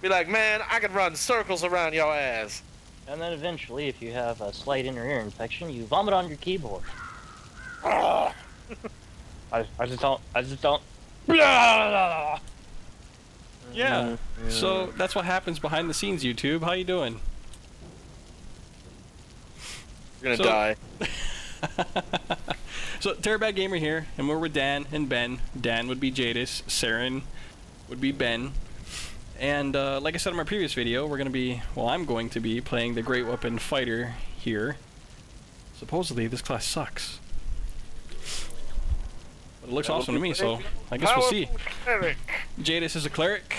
Be like, man, I could run circles around your ass. And then eventually, if you have a slight inner ear infection, you vomit on your keyboard. Oh. I just don't. Yeah. So that's what happens behind the scenes, YouTube. How you doing? You're gonna die. So TheTerribadGamer here, and we're with Dan and Ben. Dan would be Jadis, Saren would be Ben. And like I said in my previous video, we're gonna be, well, I'm going to be playing the Great Weapon Fighter here. Supposedly this class sucks. But it looks awesome to me, so I guess we'll see. Cleric. Jadis is a cleric.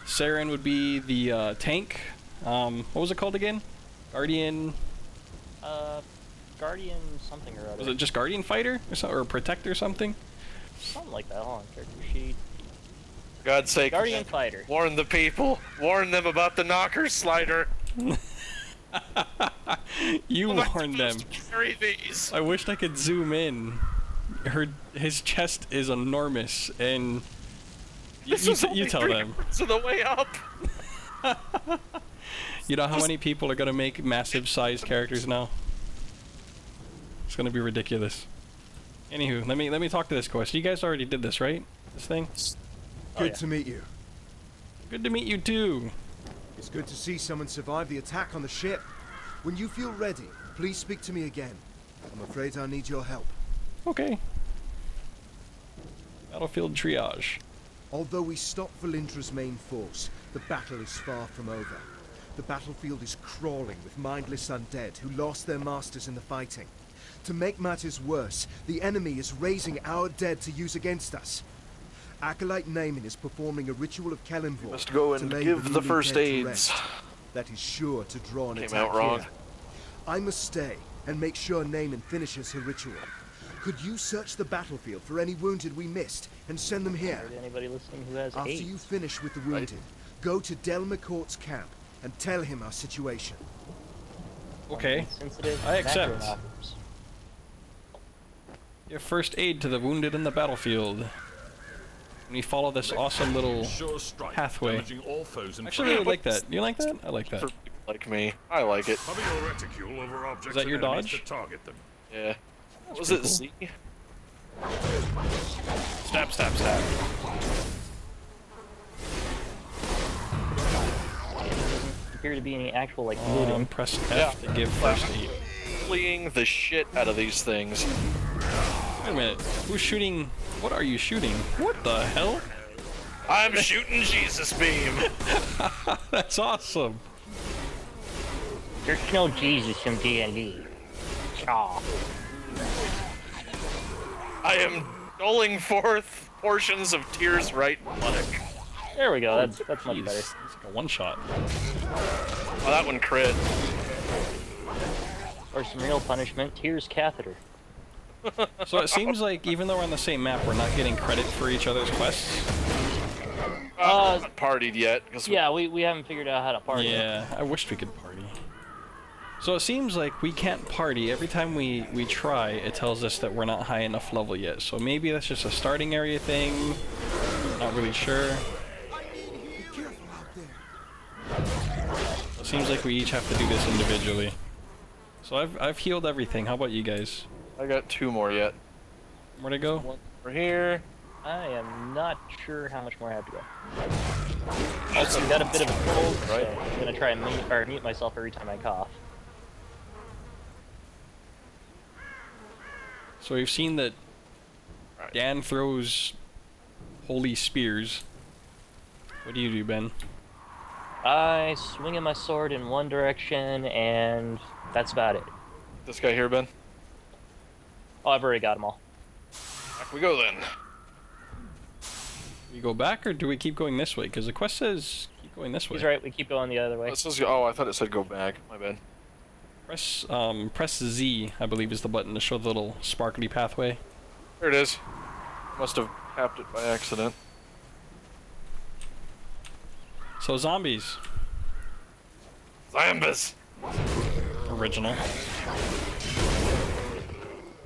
Saren would be the tank. What was it called again? Guardian. Guardian something or other. Was it just Guardian Fighter or Protector or something? Something like that. Hold on, character sheet. For God's sake, Guardian Fighter. Warn the people. Warn them about the knocker slider. You warned them. Carry these. I wished I could zoom in. His chest is enormous, and you tell them. So the way up. You know how many people are gonna make massive sized characters now? It's gonna be ridiculous. Anywho, let me talk to this quest. You guys already did this, right? This thing? Good to meet you. Good to meet you too. It's good to see someone survive the attack on the ship. When you feel ready, please speak to me again. I'm afraid I need your help. Okay. Battlefield triage. Although we stopped Valindra's main force, the battle is far from over. The battlefield is crawling with mindless undead who lost their masters in the fighting. To make matters worse, the enemy is raising our dead to use against us. Acolyte Naaman is performing a ritual of Kellenvor. Must go and give the first aids. That is sure to draw an Came attack out wrong. here. I must stay and make sure Naaman finishes her ritual. Could you search the battlefield for any wounded we missed and send them here? Anybody listening who has After AIDS? you finish with the wounded, go to Del McCourt's camp and tell him our situation. Okay. Sensitive I accept. macromockers. Give first aid to the wounded in the battlefield. And we follow this awesome little pathway. I actually really like that. You like that? I like that. For people like me, I like it. Is that your dodge? Yeah. That's Was it cool. Z? Stab, stab, stab. Appear to be any actual like looting. Press F to give first aid. Fleeing the shit out of these things. Wait a minute. Who's shooting? What are you shooting? What the hell? I'm shooting Jesus beam. That's awesome. There's no Jesus in D&D. Aw. I am doling forth portions of Tyr's right buttock. There we go. That's much Jeez. better. It's like a one shot. Oh, that one crit. Or some real punishment. Tyr's catheter. So it seems like even though we're on the same map, we're not getting credit for each other's quests. Not partied yet. Yeah, we haven't figured out how to party. Yeah, I wished we could party. So it seems like we can't party. Every time we try, it tells us that we're not high enough level yet. So maybe that's just a starting area thing. Not really sure. It seems like we each have to do this individually. So I've healed everything. How about you guys? I got 2 more yet. Where to go? One over here. I am not sure how much more I have to go. Also, I've got a bit of a cold, Right. so I'm gonna try and mute myself every time I cough. So we've seen that Dan throws holy spears. What do you do, Ben? I swing my sword in one direction, and that's about it. This guy here, Ben. Oh, I've already got them all. Back we go then. We go back, or do we keep going this way? Because the quest says keep going this way. He's right. We keep going the other way. This is, oh, I thought it said go back. My bad. Press Z, I believe, is the button to show the little sparkly pathway. There it is. Must have tapped it by accident. So zombies. Zambas! Original.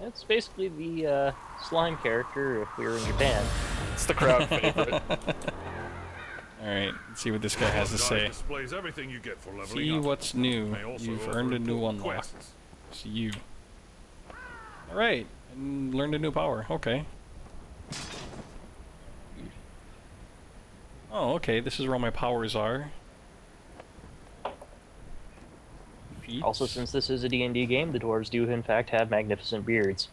It's basically the slime character if we were in Japan. It's the crowd favorite. Alright, let's see what this guy has to say. Displays everything you get for leveling See up. what's new. May also You've offer earned a new important unlock. quests. See you. Alright, and learned a new power. Okay. Oh, okay, this is where all my powers are. Feats. Also, since this is a D&D game, the dwarves do in fact have magnificent beards.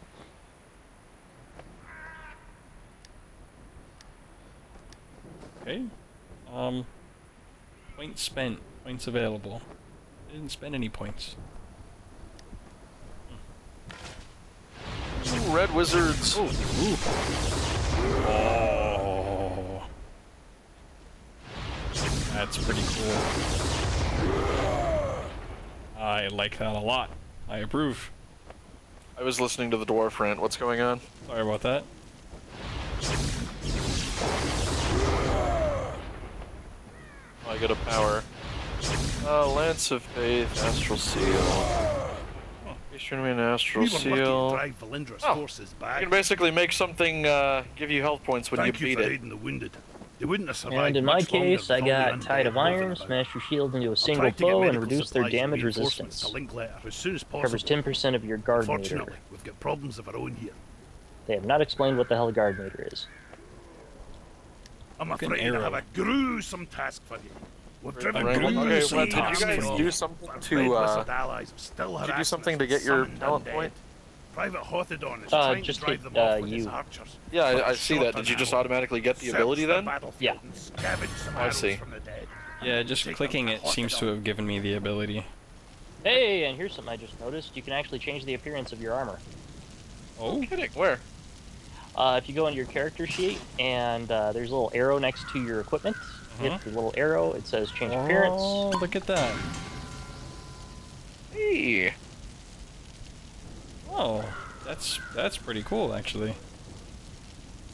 Okay. Points spent. Points available. I didn't spend any points. Ooh, red wizards. Oh. That's pretty cool. I like that a lot. I approve. I was listening to the dwarf rant. What's going on? Sorry about that. Oh, I got a power. Lance of Faith, Astral Seal. Eastern Main Astral We were lucky to Seal. drive Valindra's Oh, forces You back. can basically make something give you health points when Thank you you beat for it. aiding the wounded. They wouldn't have survived And in my much longer case, I with all the got Tide undead of Iron, moving about. smashed your shield into a I'll single try to get blow, and medical reduced their supplies and damage reinforcements resistance. to Linklater as soon as possible. Covers 10% of your guard meter. Unfortunately, we've got problems of our own here. They have not explained what the hell a guard meter is. I'm Like an afraid I arrow. have a gruesome task for you. We've driven Right. gruesome Okay, well, did you task guys for do you. something Our to red-whistled allies have still did you do harassed something us to get your summoned talent undead. point? Private Hothodon is trying just to drive hit, them off with his you. archers. Yeah, But I see that. short Did you on just arrow. automatically get the Search ability then? battlefield Yeah. and scavenge some I arrows see. from the dead. Yeah, just Take clicking them it to seems to Hothodon. have given me the ability. Hey, and here's something I just noticed. You can actually change the appearance of your armor. Oh, Kidding. Where? If you go into your character sheet, and there's a little arrow next to your equipment, hit the little arrow, it says change appearance. oh, look at that. Hey. Oh, that's pretty cool actually.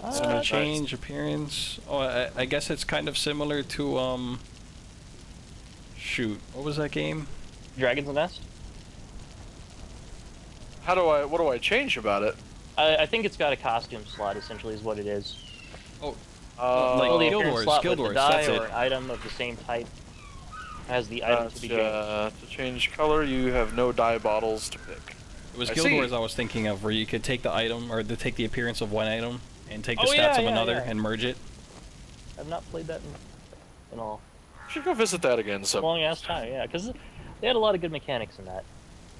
So to Nice. change appearance. Oh, I guess it's kind of similar to shoot, what was that game? Dragon's Nest? What do I change about it? I think it's got a costume slot, essentially, is what it is. Oh, Fill the like Guild appearance Wars, slot Guild with Wars, the die that's or it. an item of the same type as the item to be changed. To change color, you have no dye bottles to pick. It was I Guild see. Wars I was thinking of, where you could take the item, or take the appearance of one item, and take the Oh, stats yeah, of yeah, another, yeah. and merge it. I've not played that in a Should go visit that again. So long ass time, yeah, because they had a lot of good mechanics in that.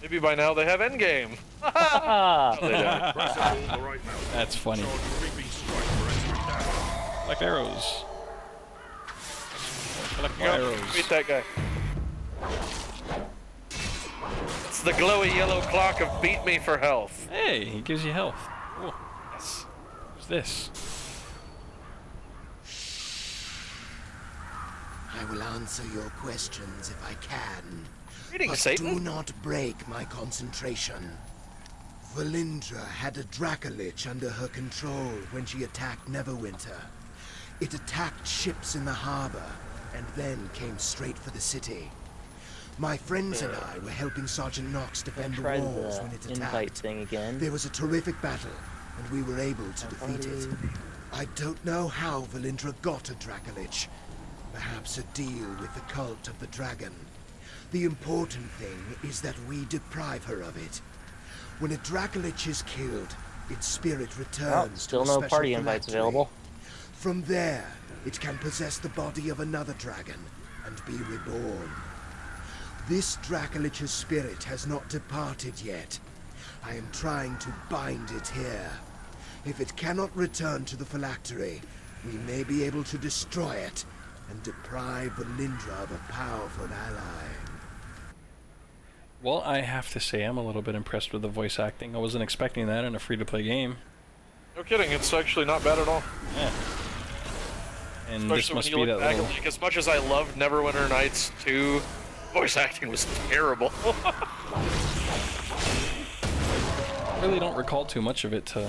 maybe by now they have endgame. Ah, They don't. Press and hold the right mouse. That's funny. Charge creeping strike for extra damage. Collect arrows. Collect more Yeah, arrows. beat that guy. It's the glowy yellow clock of beat me for health. Hey, he gives you health. Cool. Yes. What's this? I will answer your questions if I can. Greetings, But Satan. do not break my concentration. Valindra had a Dracolich under her control when she attacked Neverwinter. It attacked ships in the harbor and then came straight for the city. My friends and I were helping Sergeant Knox defend the try walls when it the invite attacked. thing again. There was a terrific battle, and we were able to defeat it. I don't know how Valindra got a Dracolich. Perhaps a deal with the cult of the dragon. The important thing is that we deprive her of it. When a Dracolich is killed, its spirit returns still to a no special party invites phylactery. available. From there, it can possess the body of another dragon and be reborn. This Dracolich's spirit has not departed yet. I am trying to bind it here. If it cannot return to the phylactery, we may be able to destroy it and deprive Valindra of a powerful ally. Well, I have to say I'm a little bit impressed with the voice acting. I wasn't expecting that in a free-to-play game. No kidding, it's actually not bad at all. Yeah. And Especially this when must you be look that back, little... like, as much as I loved Neverwinter Nights 2, voice acting was terrible. I really don't recall too much of it to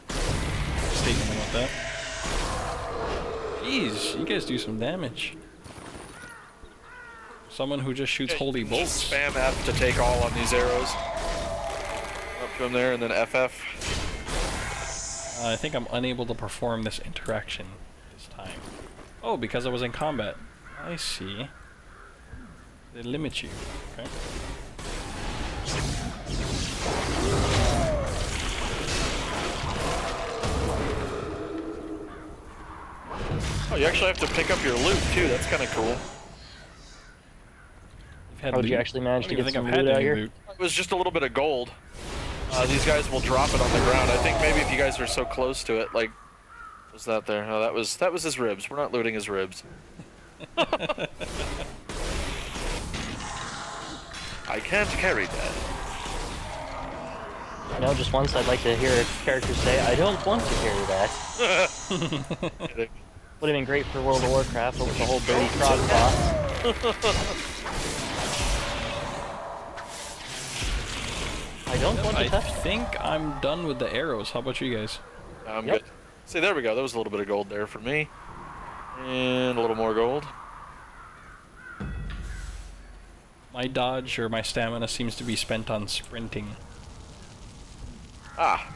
state anything about that. Jeez, you guys do some damage. Someone who just shoots holy bolts. Just spam F to take all on these arrows. Up to him there, and then FF. I think I'm unable to perform this interaction this time. Oh, because I was in combat. I see. They limit you. Okay. Oh, you actually have to pick up your loot too. That's kind of cool. Had How did you loot? actually manage I to don't get even some think I've loot had out any here? loot. It was just a little bit of gold. These guys will drop it on the ground. I think maybe if you guys are so close to it, like, was that there? No, that was his ribs. We're not looting his ribs. I can't carry that. You know, just once I'd like to hear a character say, "I don't want to carry that." Would have been great for World of Warcraft, but with the whole dirty frog boss. I don't want to touch I that. think I'm done with the arrows. How about you guys? I'm Yep. good. See, there we go. There was a little bit of gold there for me. And a little more gold. My dodge or my stamina seems to be spent on sprinting. Ah,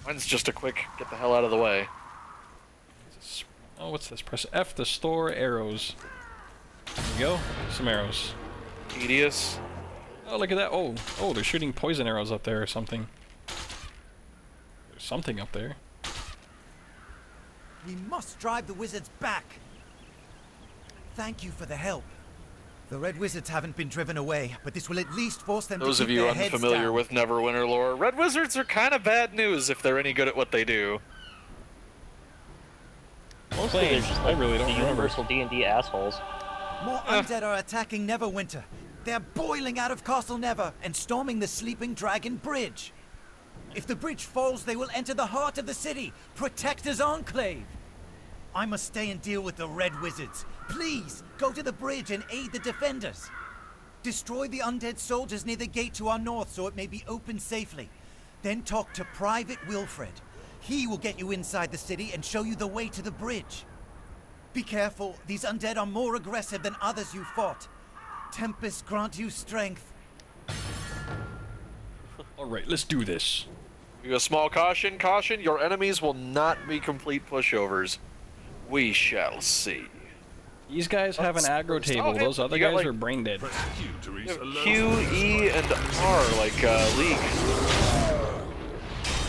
mine's just a quick get the hell out of the way. Oh, what's this? Press F to store arrows. There we go. Some arrows. Tedious. Oh, look at that. Oh, they're shooting poison arrows up there or something. There's something up there. We must drive the wizards back. Thank you for the help. The Red Wizards haven't been driven away, but this will at least force them Those to of keep you their heads unfamiliar down. with Neverwinter lore, Red Wizards are kind of bad news if they're any good at what they do. Mostly they're just like I really don't the remember. universal D&D assholes. More undead are attacking Neverwinter. They're boiling out of Castle Never and storming the Sleeping Dragon Bridge. If the bridge falls, they will enter the heart of the city, Protector's Enclave. I must stay and deal with the Red Wizards. Please, go to the bridge and aid the defenders. Destroy the undead soldiers near the gate to our north so it may be opened safely. Then talk to Private Wilfred. He will get you inside the city and show you the way to the bridge. Be careful, these undead are more aggressive than others you fought. Tempest grant you strength. Alright, let's do this. Give you a small caution, your enemies will not be complete pushovers. We shall see. These guys have an aggro table. hey, Those other you got, guys like- are brain dead. Press Q to You reset have alert. Q, E, and R, like, League.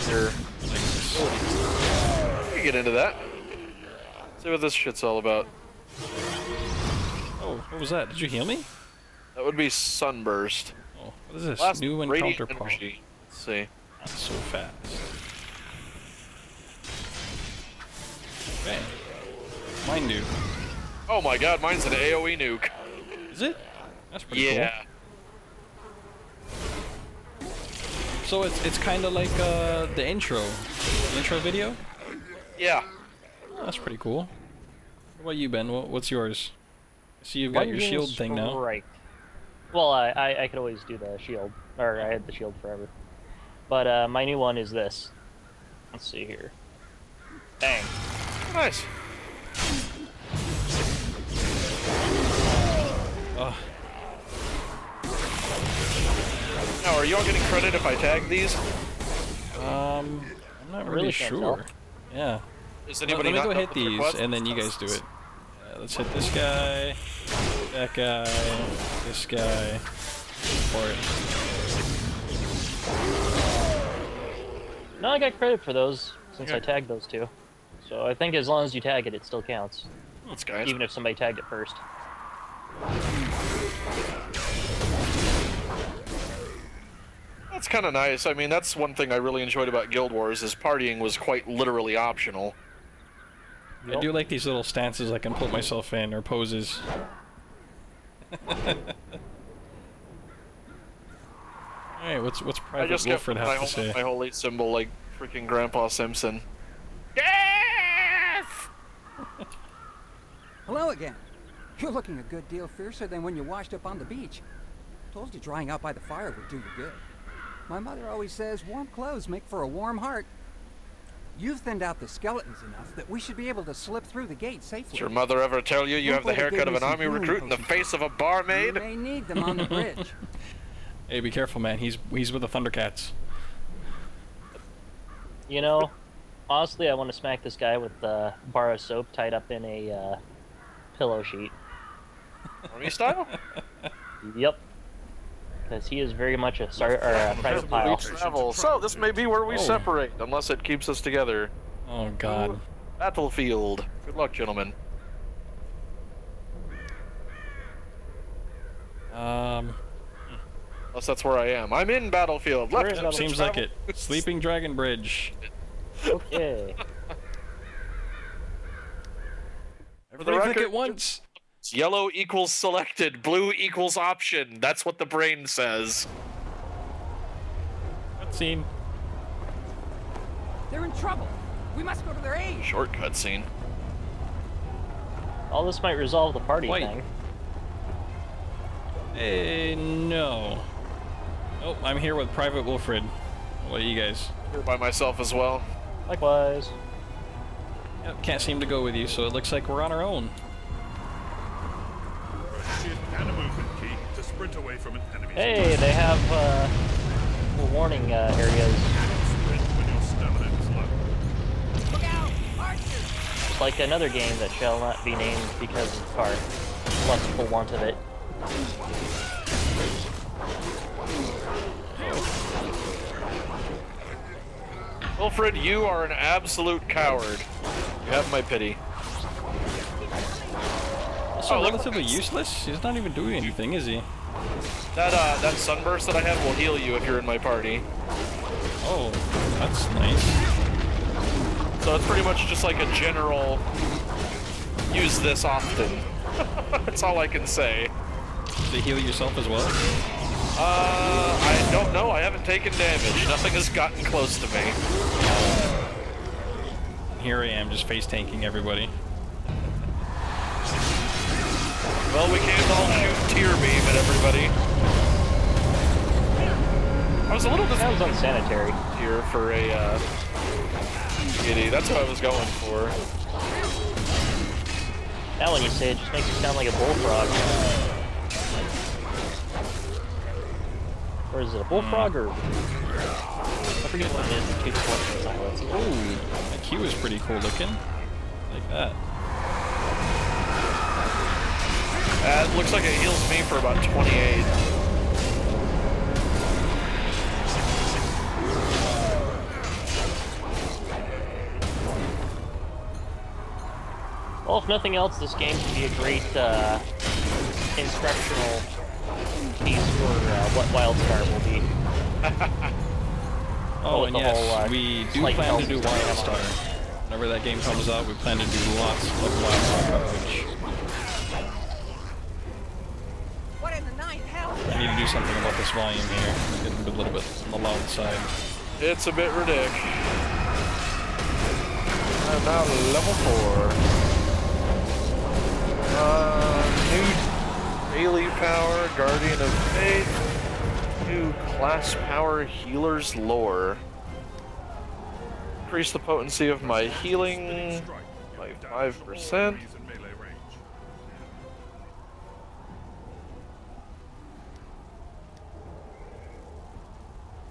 Here. We can get into that. See what this shit's all about. Oh, what was that? Did you heal me? That would be Sunburst. Oh, what is this? Last New radiant encounter power. energy. Let's see. Not so fast. Okay. Mine new. Oh my god, mine's an AoE nuke. Is it? That's pretty Yeah. cool. So it's kind of like the intro video. Yeah. Oh, that's pretty cool. What about you, Ben? What's yours? I see you've got your Lightning shield thing now. Strike. Well, I could always do the shield, or I had the shield forever. But my new one is this. Let's see here. Bang. Nice. Now, are you all getting credit if I tag these? I'm not I really really can't sure. tell. Yeah. Is Let anybody me not go done hit with the these, request? and then you guys do it. Let's hit this guy, that guy, this guy. For it. No, I got credit for those since I Okay. tagged those two. So I think as long as you tag it, it still counts, Let's guys. even if somebody tagged it first. That's kind of nice. I mean, that's one thing I really enjoyed about Guild Wars is partying was quite literally optional. I do like these little stances I can put myself in, or poses. Alright, what's I Private just Wilfred kept have to say? my holy symbol like freaking Grandpa Simpson. Yes! Hello again. You're looking a good deal fiercer than when you washed up on the beach. Told you drying out by the fire would do you good. My mother always says warm clothes make for a warm heart. You've thinned out the skeletons enough that we should be able to slip through the gate safely. Did your mother ever tell you you have the Grandpa haircut gave of me an some army healing recruit and the potions. face of a You barmaid? may need them on the bridge. Hey, be careful, man. He's with the Thundercats. You know, honestly, I want to smack this guy with a bar of soap tied up in a pillow sheet. Army style? Yep. Because he is very much a private pile. Travel. So this may be where we separate, unless it keeps us together. Oh God. Battlefield. Good luck, gentlemen. Unless that's where I am. I'm in Battlefield. Left. Seems like it. Sleeping Dragon Bridge. Okay. Everybody click it once. Yellow equals selected. Blue equals option. That's what the brain says. Cutscene. They're in trouble. We must go to their aid. Shortcut scene. All this might resolve the party Wait. thing. Hey, no. Oh, I'm here with Private Wilfred. What are you guys? Here by myself as well. Likewise. Yep, can't seem to go with you, so it looks like we're on our own. Press shift and a movement key to sprint away from an enemy. Hey, they have little warning areas. Sprint when your stamina is low. Look out! Archers! It's like another game that shall not be named because of our lustful want of it. Wilfred, you are an absolute coward. You have my pity. Also relatively useless. He's not even doing anything, is he? That sunburst that I have will heal you if you're in my party. Oh, that's nice. So it's pretty much just like a general use this often. That's all I can say. To heal yourself as well? I don't know. I haven't taken damage. Nothing has gotten close to me. Here I am, just face tanking everybody. Well, we can't all shoot tear beam at everybody. I was a little Sounds unsanitary. here for a kitty. That's what I was going for. Now when you say it, just makes it sound like a bullfrog. Or is it a bullfrog or... I forget what it is. Ooh, that Q is pretty cool looking. Like that. It looks like it heals me for about 28. Well, if nothing else, this game can be a great instructional piece for what Wildstar will be. Oh, and yes, whole, we do like plan to do Hell's Wildstar. Whenever that game comes out, we plan to do lots of Wildstar coverage. What in the ninth hell? I need to do something about this volume here. It's getting a little bit on the loud side. It's a bit ridiculous. I'm now level 4. New daily power, Guardian of Faith. New class power, Healer's Lore. Increase the potency of my healing by 5%.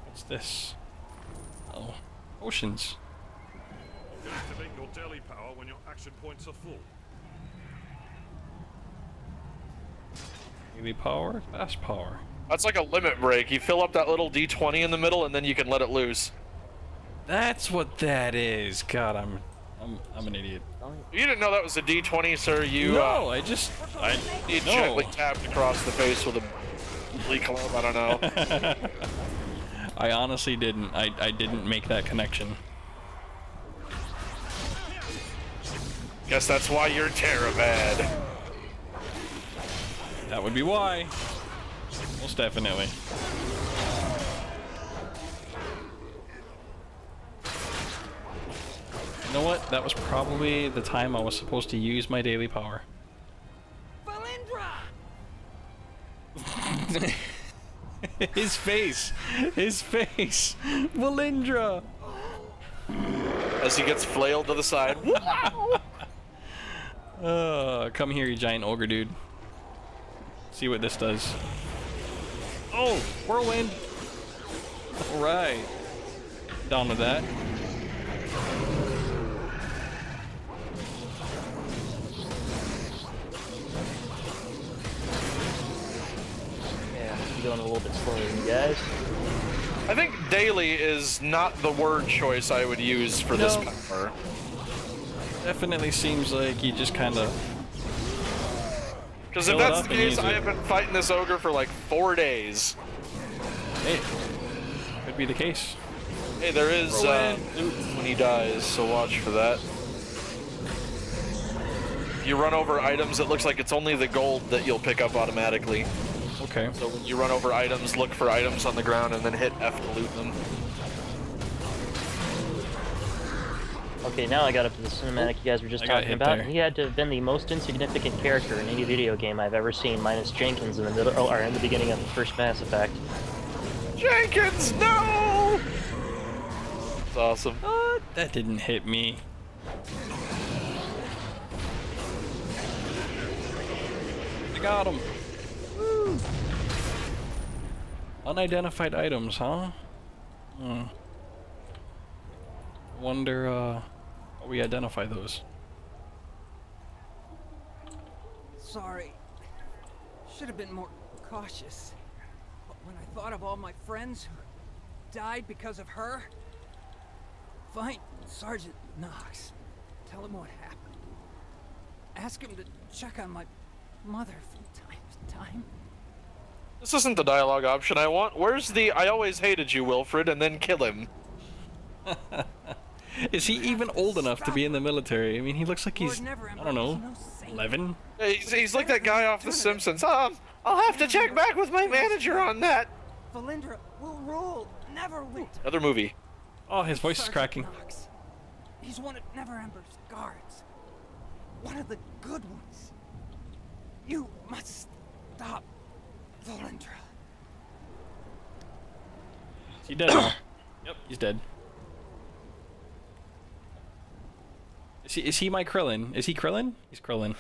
What's this? Oh, potions. Activate your daily power when your action points are full. Daily power, fast power. That's like a limit break. You fill up that little D20 in the middle, and then you can let it loose. That's what that is. God, I'm an idiot. You didn't know that was a D20, sir? You No, you no. gently tapped across the face with a bleak club. I don't know. I honestly didn't. I didn't make that connection. Guess that's why you're Terribad. That would be why. Most definitely. You know what? That was probably the time I was supposed to use my daily power. Valindra! His face! His face! Valindra! As he gets flailed to the side. Come here, you giant ogre dude. See what this does. Oh! Whirlwind! Alright. Down with that. going a little bit slower than you guys. I think daily is not the word choice I would use for this power. Definitely seems like you just kind of... Because if that's the case, I have been fighting this ogre for like 4 days. Hey, could be the case. Hey, there is loot when he dies, so watch for that. If you run over items, it looks like it's only the gold that you'll pick up automatically. Okay. So when you run over items, look for items on the ground and then hit F to loot them. Okay, now I got up to the cinematic you guys were just talking about. There. He had to have been the most insignificant character in any video game I've ever seen, minus Jenkins in the middle, or in the beginning of the first Mass Effect. Jenkins, no! That's awesome. What? That didn't hit me. I got him. Woo. Unidentified items, huh? Wonder, how we identify those. Sorry. Should have been more cautious. But when I thought of all my friends who died because of her... Find Sergeant Knox. Tell him what happened. Ask him to check on my mother from time to time. This isn't the dialogue option I want. Where's the "I always hated you, Wilfred," and then kill him? Is he even old enough to be in the military? I mean, he looks like he's, I don't know, 11? Yeah, he's like that guy off The Simpsons. I'll have to check back with my manager on that. Valindra will rule Neverwinter. Another movie. Oh, his voice is cracking. Knox. He's one of Neverember's guards. One of the good ones. You must stop Valindra. Is he dead now? Yep, he's dead. Is he my Krillin? Is he Krillin? He's Krillin.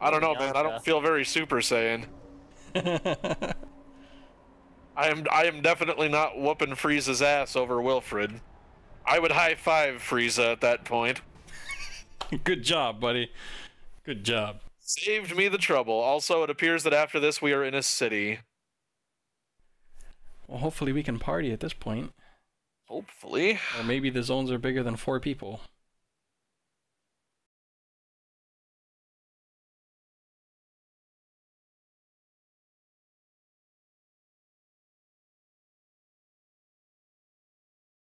I don't know, man. I don't feel very Super Saiyan. I am definitely not whooping Frieza's ass over Wilfred. I would high five Frieza at that point. Good job, buddy. Good job. Saved me the trouble. Also, it appears that after this we are in a city. Well, hopefully we can party at this point. Hopefully. Or maybe the zones are bigger than 4 people.